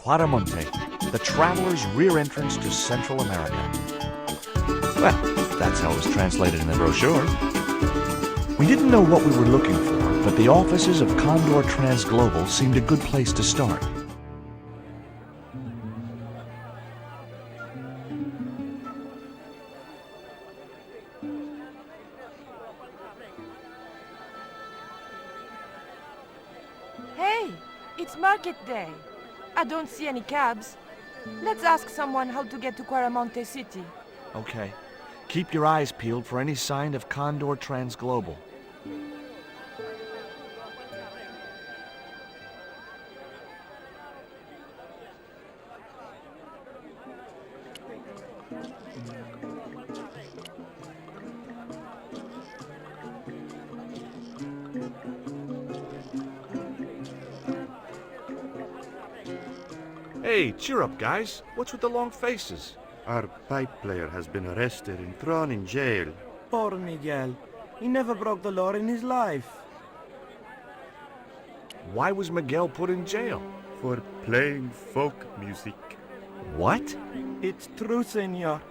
Kvaramante, the traveler's rear entrance to Central America. Well, that's how it was translated in the brochure. We didn't know what we were looking for, but the offices of Condor Transglobal seemed a good place to start. Hey, it's market day. I don't see any cabs. Let's ask someone how to get to Quaramonte City. Okay. Keep your eyes peeled for any sign of Condor Transglobal. Hey, cheer up, guys. What's with the long faces? Our pipe player has been arrested and thrown in jail. Poor Miguel. He never broke the law in his life. Why was Miguel put in jail? For playing folk music. What? It's true, senor.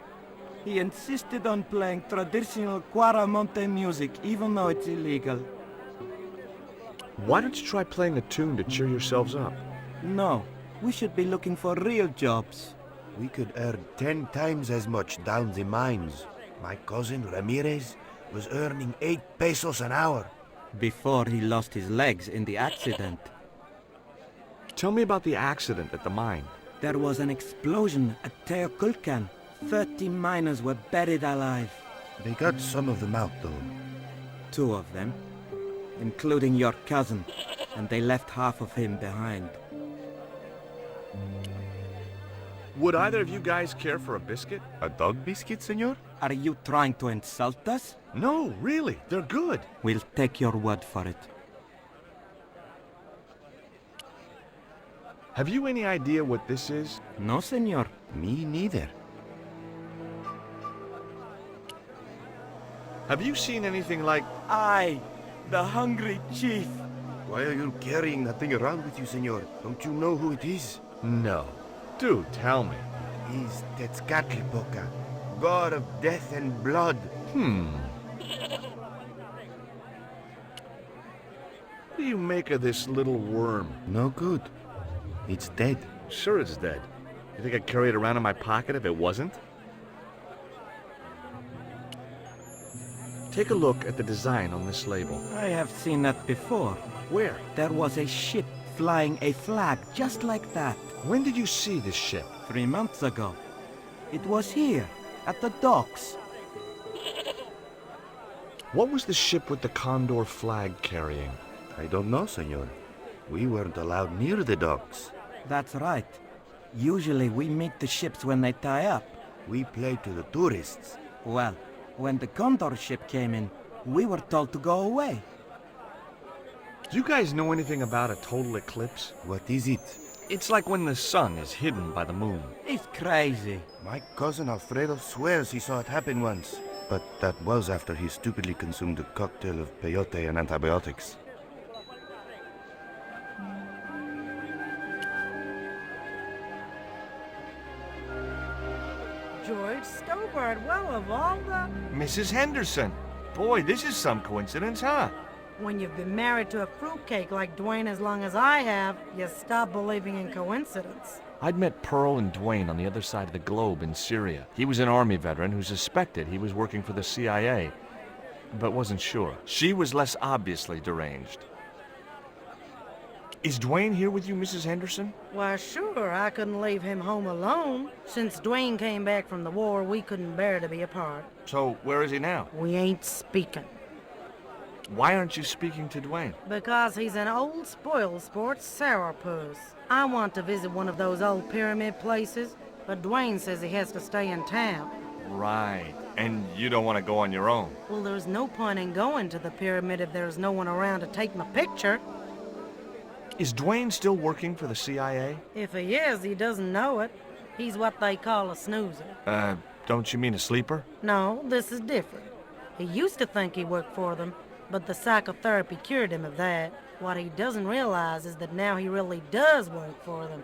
He insisted on playing traditional Kvaramonte music, even though it's illegal. Why don't you try playing a tune to cheer yourselves up? No, we should be looking for real jobs. We could earn 10 times as much down the mines. My cousin Ramirez was earning 8 pesos an hour. Before he lost his legs in the accident. Tell me about the accident at the mine. There was an explosion at Teoculcan. 30 miners were buried alive. They got some of them out, though. 2 of them, including your cousin, and they left half of him behind. Would either of you guys care for a biscuit? A dog biscuit, senor? Are you trying to insult us? No, really. They're good. We'll take your word for it. Have you any idea what this is? No, senor. Me neither. Have you seen anything like... I, the hungry chief. Why are you carrying that thing around with you, senor? Don't you know who it is? No. Do tell me. He's Tezcatlipoca, god of death and blood. What do you make of this little worm? No good. It's dead. Sure it's dead. You think I'd carry it around in my pocket if it wasn't? Take a look at the design on this label. I have seen that before. Where? There was a ship flying a flag just like that. When did you see this ship? 3 months ago. It was here, at the docks. What was the ship with the condor flag carrying? I don't know, senor. We weren't allowed near the docks. That's right. Usually we meet the ships when they tie up. We play to the tourists. Well, when the Condor ship came in, we were told to go away. Do you guys know anything about a total eclipse? What is it? It's like when the sun is hidden by the moon. It's crazy. My cousin Alfredo swears he saw it happen once. But that was after he stupidly consumed a cocktail of peyote and antibiotics. George Stobart, well, of all the... Mrs. Henderson. Boy, this is some coincidence, huh? When you've been married to a fruitcake like Dwayne as long as I have, you stop believing in coincidence. I'd met Pearl and Dwayne on the other side of the globe in Syria. He was an Army veteran who suspected he was working for the CIA, but wasn't sure. She was less obviously deranged. Is Dwayne here with you, Mrs. Henderson? Why, sure, I couldn't leave him home alone. Since Dwayne came back from the war, we couldn't bear to be apart. So, where is he now? We ain't speaking. Why aren't you speaking to Dwayne? Because he's an old spoil sport sourpuss. I want to visit one of those old pyramid places, but Dwayne says he has to stay in town. Right. And you don't want to go on your own? Well, there's no point in going to the pyramid if there's no one around to take my picture. Is Dwayne still working for the CIA? If he is, he doesn't know it. He's what they call a snoozer. Don't you mean a sleeper? No, this is different. He used to think he worked for them, but the psychotherapy cured him of that. What he doesn't realize is that now he really does work for them.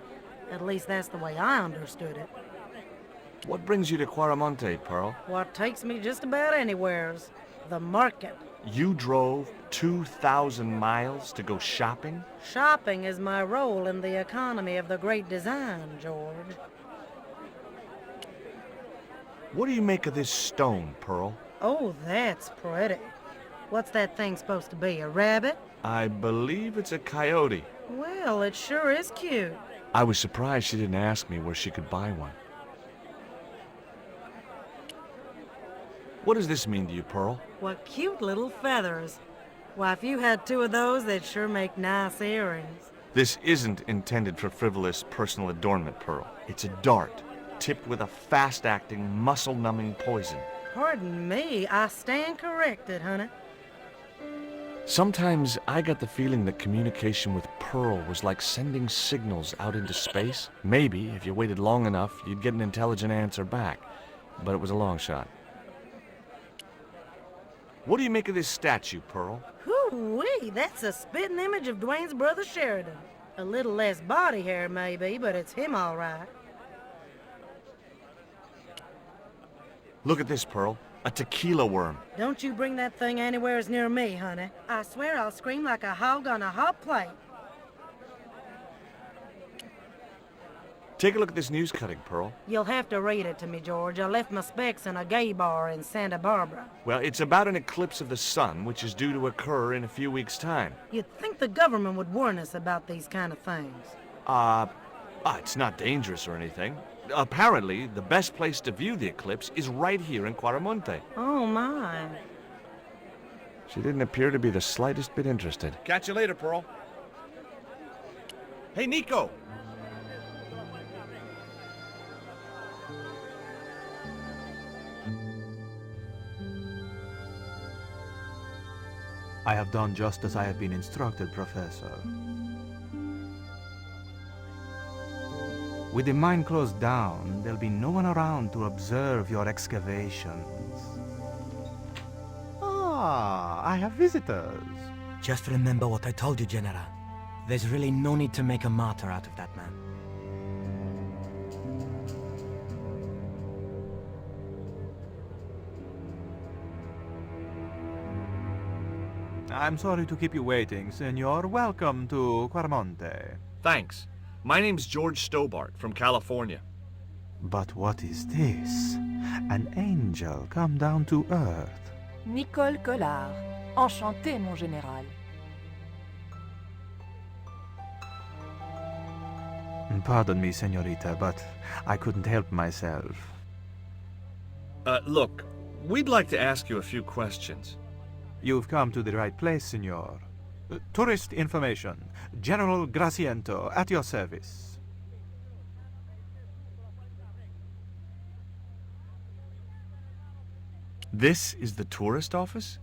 At least that's the way I understood it. What brings you to Quaramonte, Pearl? What takes me just about anywheres. The market. You drove 2,000 miles to go shopping? Shopping is my role in the economy of the Great Design, George. What do you make of this stone, Pearl? Oh, that's pretty. What's that thing supposed to be, a rabbit? I believe it's a coyote. Well, it sure is cute. I was surprised she didn't ask me where she could buy one. What does this mean to you, Pearl? What cute little feathers. Why, if you had two of those, they'd sure make nice earrings. This isn't intended for frivolous personal adornment, Pearl. It's a dart, tipped with a fast-acting, muscle-numbing poison. Pardon me, I stand corrected, honey. Sometimes I got the feeling that communication with Pearl was like sending signals out into space. Maybe, if you waited long enough, you'd get an intelligent answer back. But it was a long shot. What do you make of this statue, Pearl? Hoo-wee, that's a spitting image of Dwayne's brother Sheridan. A little less body hair, maybe, but it's him all right. Look at this, Pearl. A tequila worm. Don't you bring that thing anywheres near me, honey. I swear I'll scream like a hog on a hot plate. Take a look at this news cutting, Pearl. You'll have to read it to me, George. I left my specs in a gay bar in Santa Barbara. Well, it's about an eclipse of the sun, which is due to occur in a few weeks' time. You'd think the government would warn us about these kind of things. It's not dangerous or anything. Apparently, the best place to view the eclipse is right here in Quaramonte. Oh, my. She didn't appear to be the slightest bit interested. Catch you later, Pearl. Hey, Nico! I have done just as I have been instructed, Professor. With the mine closed down, there'll be no one around to observe your excavations. Ah, I have visitors. Just remember what I told you, General. There's really no need to make a martyr out of that man. I'm sorry to keep you waiting, Senor. Welcome to Quaramonte. Thanks. My name's George Stobart from California. But what is this? An angel come down to earth. Nicole Collard. Enchanté, mon général. Pardon me, senorita, but I couldn't help myself. Look, we'd like to ask you a few questions. You've come to the right place, senor. Tourist information. General Graciento, at your service. This is the tourist office?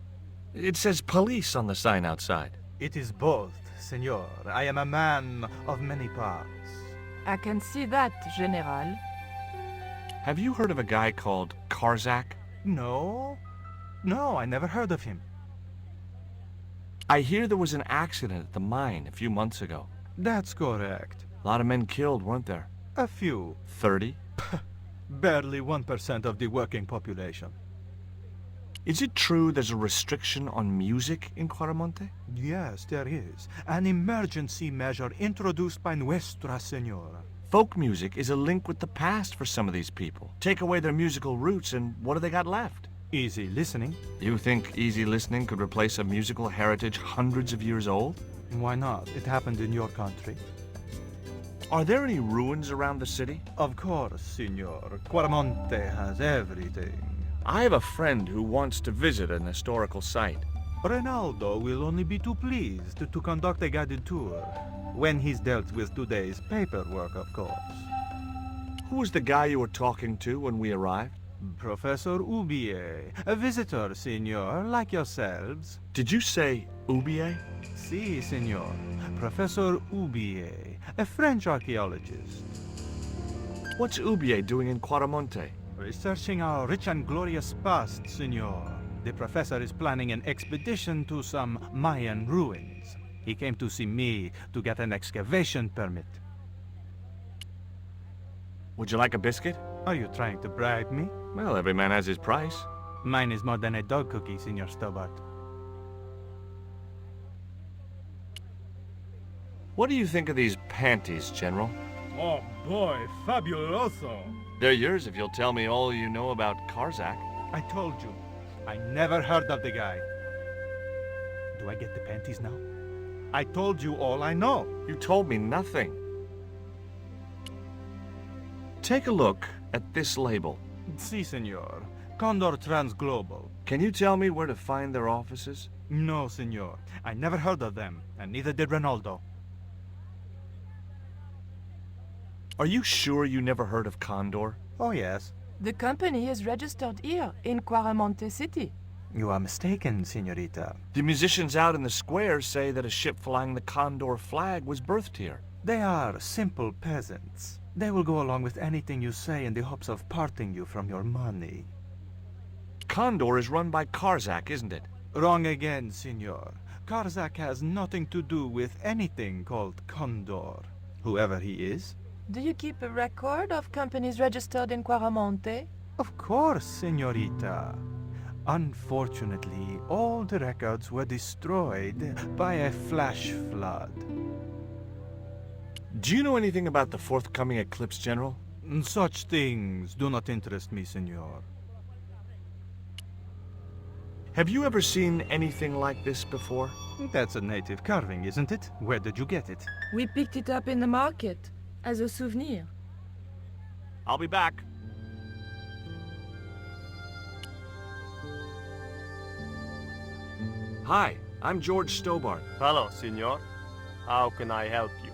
It says police on the sign outside. It is both, senor. I am a man of many parts. I can see that, General. Have you heard of a guy called Karzak? No? No, I never heard of him. I hear there was an accident at the mine a few months ago. That's correct. A lot of men killed, weren't there? A few. 30? Barely 1% of the working population. Is it true there's a restriction on music in Quaramonte? Yes, there is. An emergency measure introduced by Nuestra Senora. Folk music is a link with the past for some of these people. Take away their musical roots and what do they got left? Easy listening. You think easy listening could replace a musical heritage hundreds of years old? Why not? It happened in your country. Are there any ruins around the city? Of course, senor. Quaramonte has everything. I have a friend who wants to visit an historical site. Ronaldo will only be too pleased to conduct a guided tour, when he's dealt with today's paperwork, of course. Who was the guy you were talking to when we arrived? Professor Ubier, a visitor, senor, like yourselves. Did you say Ubier? Si, senor. Professor Ubier, a French archaeologist. What's Ubier doing in Quaramonte? Researching our rich and glorious past, senor. The professor is planning an expedition to some Mayan ruins. He came to see me to get an excavation permit. Would you like a biscuit? Are you trying to bribe me? Well, every man has his price. Mine is more than a dog cookie, Senor Stobart. What do you think of these panties, General? Oh boy, fabuloso! They're yours if you'll tell me all you know about Karzak. I told you, I never heard of the guy. Do I get the panties now? I told you all I know. You told me nothing. Take a look at this label. Si, senor. Condor Transglobal. Can you tell me where to find their offices? No, senor. I never heard of them, and neither did Ronaldo. Are you sure you never heard of Condor? Oh, yes. The company is registered here in Kварамонте City. You are mistaken, senorita. The musicians out in the square say that a ship flying the Condor flag was birthed here. They are simple peasants. They will go along with anything you say in the hopes of parting you from your money. Condor is run by Karzak, isn't it? Wrong again, senor. Karzak has nothing to do with anything called Condor, whoever he is. Do you keep a record of companies registered in Kварамонте? Of course, senorita. Unfortunately, all the records were destroyed by a flash flood. Do you know anything about the forthcoming eclipse, General? Such things do not interest me, senor. Have you ever seen anything like this before? That's a native carving, isn't it? Where did you get it? We picked it up in the market as a souvenir. I'll be back. Hi, I'm George Stobart. Hello, senor. How can I help you?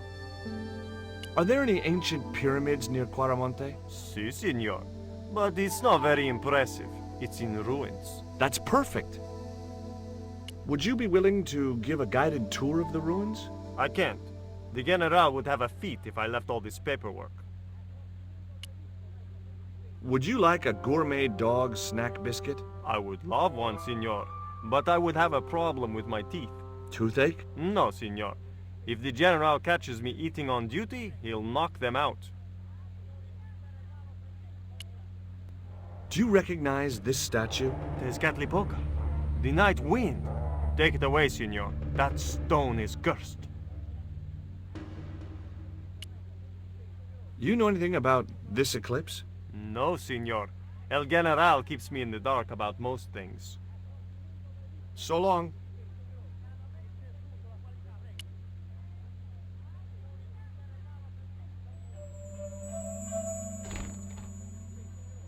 Are there any ancient pyramids near Kварамонте? Si, senor. But it's not very impressive. It's in ruins. That's perfect. Would you be willing to give a guided tour of the ruins? I can't. The General would have a fit if I left all this paperwork. Would you like a gourmet dog snack biscuit? I would love one, senor. But I would have a problem with my teeth. Toothache? No, senor. If the General catches me eating on duty, he'll knock them out. Do you recognize this statue? Tezcatlipoca. The night wind. Take it away, senor. That stone is cursed. You know anything about this eclipse? No, senor. El General keeps me in the dark about most things. So long.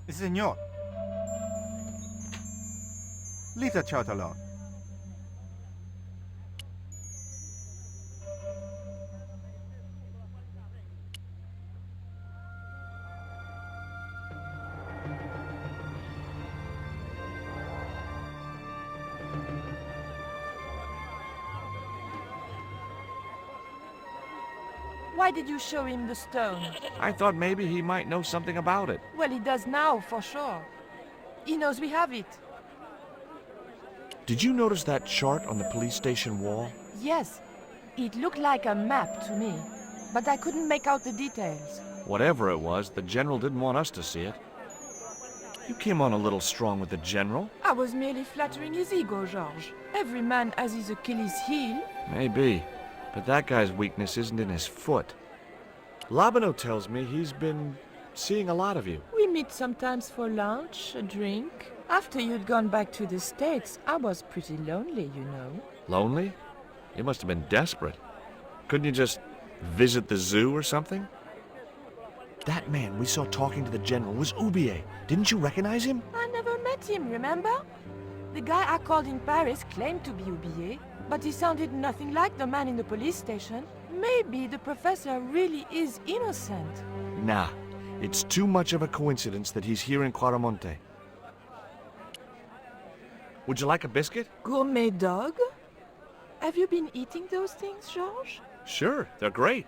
Senor. Leave that child alone. Why did you show him the stone? I thought maybe he might know something about it. Well, he does now, for sure. He knows we have it. Did you notice that chart on the police station wall? Yes, it looked like a map to me, but I couldn't make out the details. Whatever it was, the General didn't want us to see it. You came on a little strong with the General. I was merely flattering his ego, George. Every man has his Achilles heel. Maybe, but that guy's weakness isn't in his foot. Labano tells me he's been seeing a lot of you. We meet sometimes for lunch, a drink. After you'd gone back to the States, I was pretty lonely, you know. Lonely? You must have been desperate. Couldn't you just visit the zoo or something? That man we saw talking to the General was Oubier. Didn't you recognize him? I never met him, remember? The guy I called in Paris claimed to be Oubier, but he sounded nothing like the man in the police station. Maybe the professor really is innocent. Nah, it's too much of a coincidence that he's here in Kварамонте. Would you like a biscuit? Gourmet dog? Have you been eating those things, George? Sure, they're great.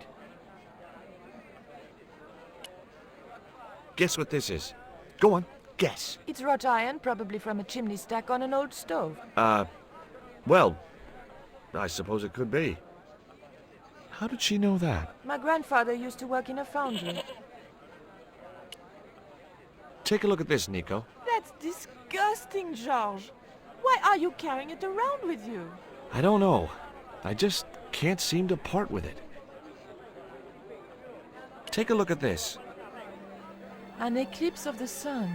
Guess what this is? Go on, guess. It's wrought iron, probably from a chimney stack on an old stove. Well, I suppose it could be. How did she know that? My grandfather used to work in a foundry. Take a look at this, Nico. That's disgusting, George. Why are you carrying it around with you? I don't know. I just can't seem to part with it. Take a look at this. An eclipse of the sun.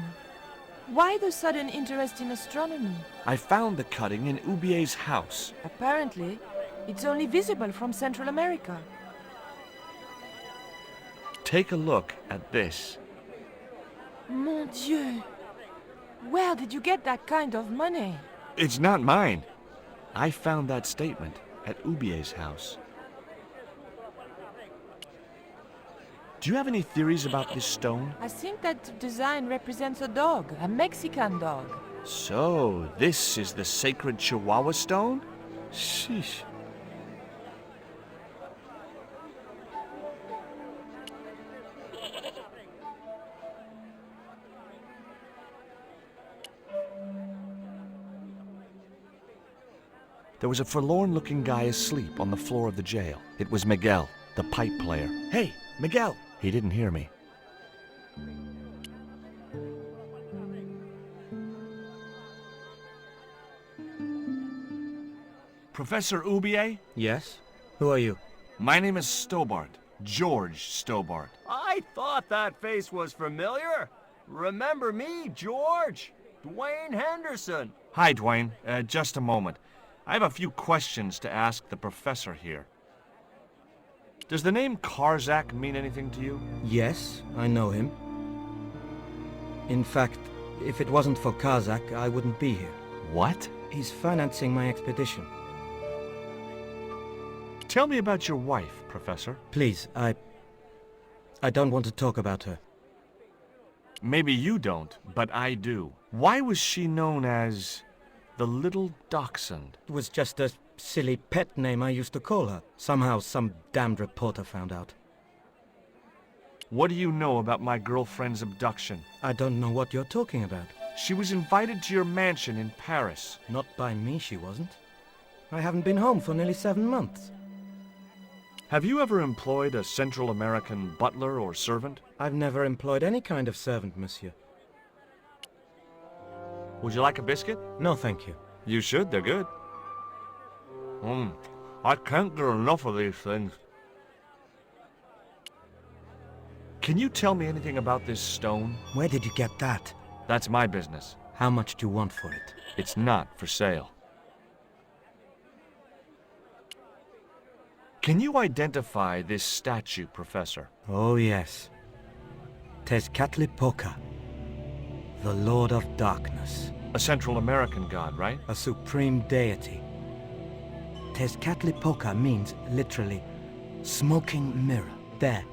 Why the sudden interest in astronomy? I found the cutting in Ubier's house. Apparently, it's only visible from Central America. Take a look at this. Mon Dieu! Where did you get that kind of money? It's not mine. I found that statement at Ubier's house. Do you have any theories about this stone? I think that design represents a dog, a Mexican dog. So, this is the sacred Chihuahua stone? Sheesh. There was a forlorn-looking guy asleep on the floor of the jail. It was Miguel, the pipe player. Hey, Miguel! He didn't hear me. Professor Ubier? Yes? Who are you? My name is Stobart. George Stobart. I thought that face was familiar. Remember me, George? Dwayne Henderson. Hi, Dwayne. Just a moment. I have a few questions to ask the professor here. Does the name Karzak mean anything to you? Yes, I know him. In fact, if it wasn't for Kazak, I wouldn't be here. What? He's financing my expedition. Tell me about your wife, Professor. Please, I don't want to talk about her. Maybe you don't, but I do. Why was she known as the Little Dachshund? It was just a silly pet name I used to call her. Somehow some damned reporter found out. What do you know about my girlfriend's abduction? I don't know what you're talking about. She was invited to your mansion in Paris. Not by me, she wasn't. I haven't been home for nearly 7 months. Have you ever employed a Central American butler or servant? I've never employed any kind of servant, monsieur. Would you like a biscuit? No, thank you. You should, they're good. I can't get enough of these things. Can you tell me anything about this stone? Where did you get that? That's my business. How much do you want for it? It's not for sale. Can you identify this statue, Professor? Oh, yes. Tezcatlipoca, the Lord of Darkness. A Central American god, right? A supreme deity. Tezcatlipoca means, literally, smoking mirror. There.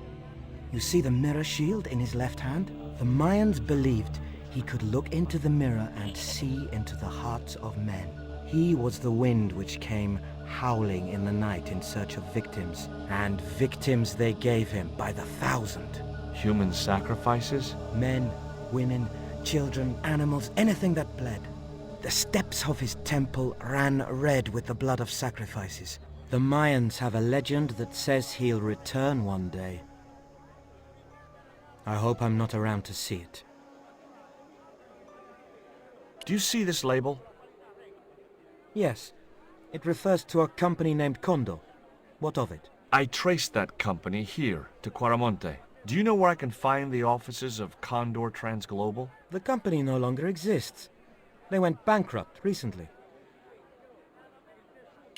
You see the mirror shield in his left hand? The Mayans believed he could look into the mirror and see into the hearts of men. He was the wind which came howling in the night in search of victims, and victims they gave him by the thousand. Human sacrifices? Men, women, children, animals, anything that bled. The steps of his temple ran red with the blood of sacrifices. The Mayans have a legend that says he'll return one day. I hope I'm not around to see it. Do you see this label? Yes. It refers to a company named Condor. What of it? I traced that company here to Quaramonte. Do you know where I can find the offices of Condor Transglobal? The company no longer exists. They went bankrupt recently.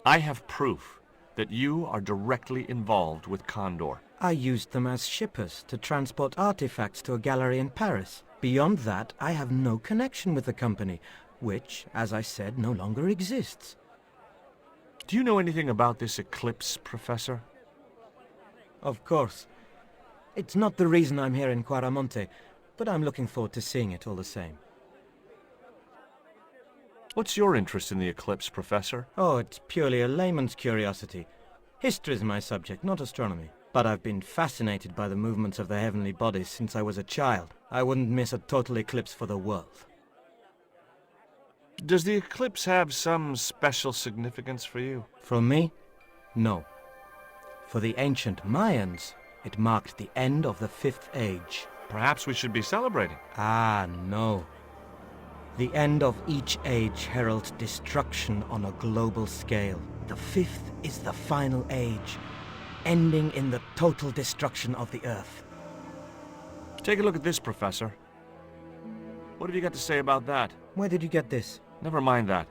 I have proof that you are directly involved with Condor. I used them as shippers to transport artifacts to a gallery in Paris. Beyond that, I have no connection with the company, which, as I said, no longer exists. Do you know anything about this eclipse, Professor? Of course. It's not the reason I'm here in Quaramonte, but I'm looking forward to seeing it all the same. What's your interest in the eclipse, Professor? Oh, it's purely a layman's curiosity. History's my subject, not astronomy. But I've been fascinated by the movements of the heavenly bodies since I was a child. I wouldn't miss a total eclipse for the world. Does the eclipse have some special significance for you? For me? No. For the ancient Mayans, it marked the end of the 5th Age. perhaps we should be celebrating. Ah, no. The end of each age heralds destruction on a global scale. The fifth is the final age, ending in the total destruction of the Earth. Take a look at this, Professor. What have you got to say about that? Where did you get this? Never mind that.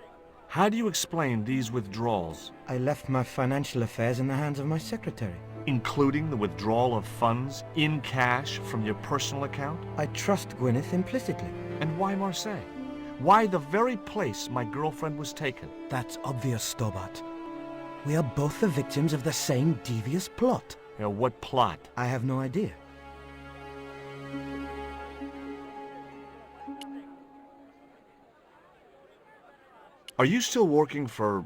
How do you explain these withdrawals? I left my financial affairs in the hands of my secretary. Including the withdrawal of funds in cash from your personal account? I trust Gwyneth implicitly. And why Marseille? Why the very place my girlfriend was taken? That's obvious, Stobart. We are both the victims of the same devious plot. What plot? I have no idea. Are you still working for...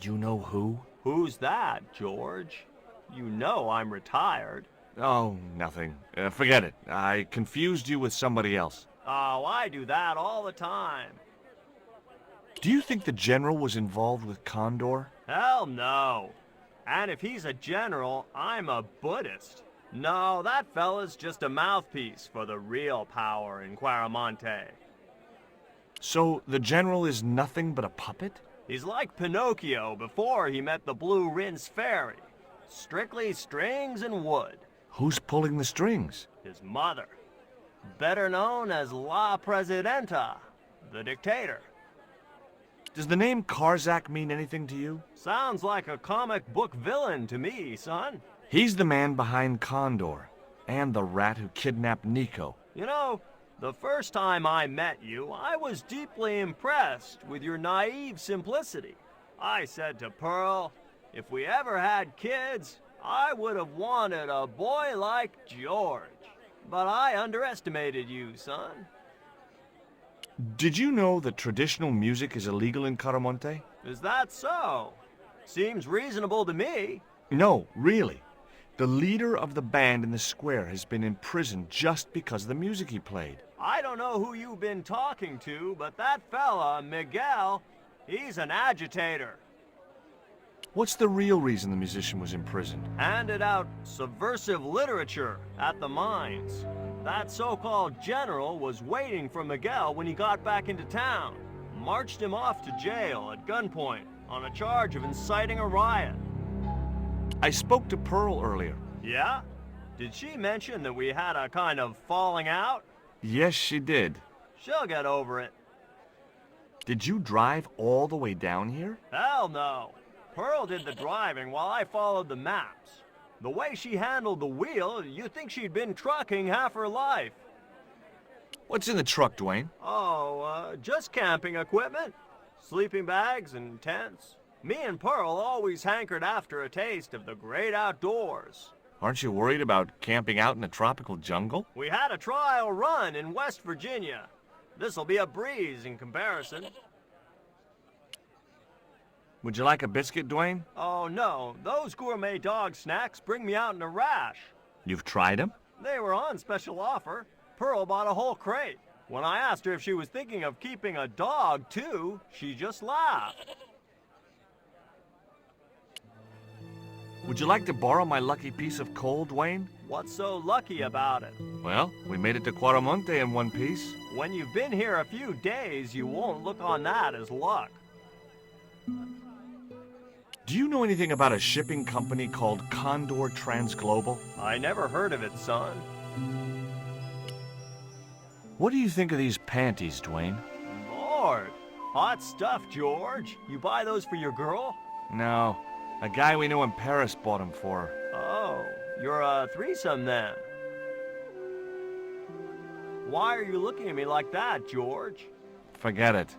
you know who? Who's that, George? You know I'm retired. Oh, nothing. Forget it. I confused you with somebody else. Oh, I do that all the time. Do you think the general was involved with Condor? Hell no. And if he's a general, I'm a Buddhist. No, that fella's just a mouthpiece for the real power in Kварамонте. So the general is nothing but a puppet? He's like Pinocchio before he met the Blue Rinse Fairy. Strictly strings and wood. Who's pulling the strings? His mother. Better known as La Presidenta, the dictator. Does the name Karzak mean anything to you? Sounds like a comic book villain to me, son. He's the man behind Condor, and the rat who kidnapped Nico. You know, the first time I met you, I was deeply impressed with your naive simplicity. I said to Pearl, if we ever had kids, I would have wanted a boy like George. But I underestimated you, son. Did you know that traditional music is illegal in Kварамонте? Is that so? Seems reasonable to me. No, really. The leader of the band in the square has been imprisoned just because of the music he played. I don't know who you've been talking to, but that fella, Miguel, he's an agitator. What's the real reason the musician was imprisoned? Handed out subversive literature at the mines. That so-called general was waiting for Miguel when he got back into town. Marched him off to jail at gunpoint on a charge of inciting a riot. I spoke to Pearl earlier. Yeah? Did she mention that we had a kind of falling out? Yes, she did. She'll get over it. Did you drive all the way down here? Hell no. Pearl did the driving while I followed the maps. The way she handled the wheel, you'd think she'd been trucking half her life. What's in the truck, Dwayne? Oh, just camping equipment. Sleeping bags and tents. Me and Pearl always hankered after a taste of the great outdoors. Aren't you worried about camping out in a tropical jungle? We had a trial run in West Virginia. This'll be a breeze in comparison. Would you like a biscuit, Dwayne? Oh no, those gourmet dog snacks bring me out in a rash. You've tried them? They were on special offer. Pearl bought a whole crate. When I asked her if she was thinking of keeping a dog too, she just laughed. Would you like to borrow my lucky piece of coal, Dwayne? What's so lucky about it? Well, we made it to Kварамонте in one piece. When you've been here a few days, you won't look on that as luck. Do you know anything about a shipping company called Condor Transglobal? I never heard of it, son. What do you think of these panties, Dwayne? Lord, hot stuff, George. You buy those for your girl? No, a guy we knew in Paris bought them for her. Oh, you're a threesome then. Why are you looking at me like that, George? Forget it.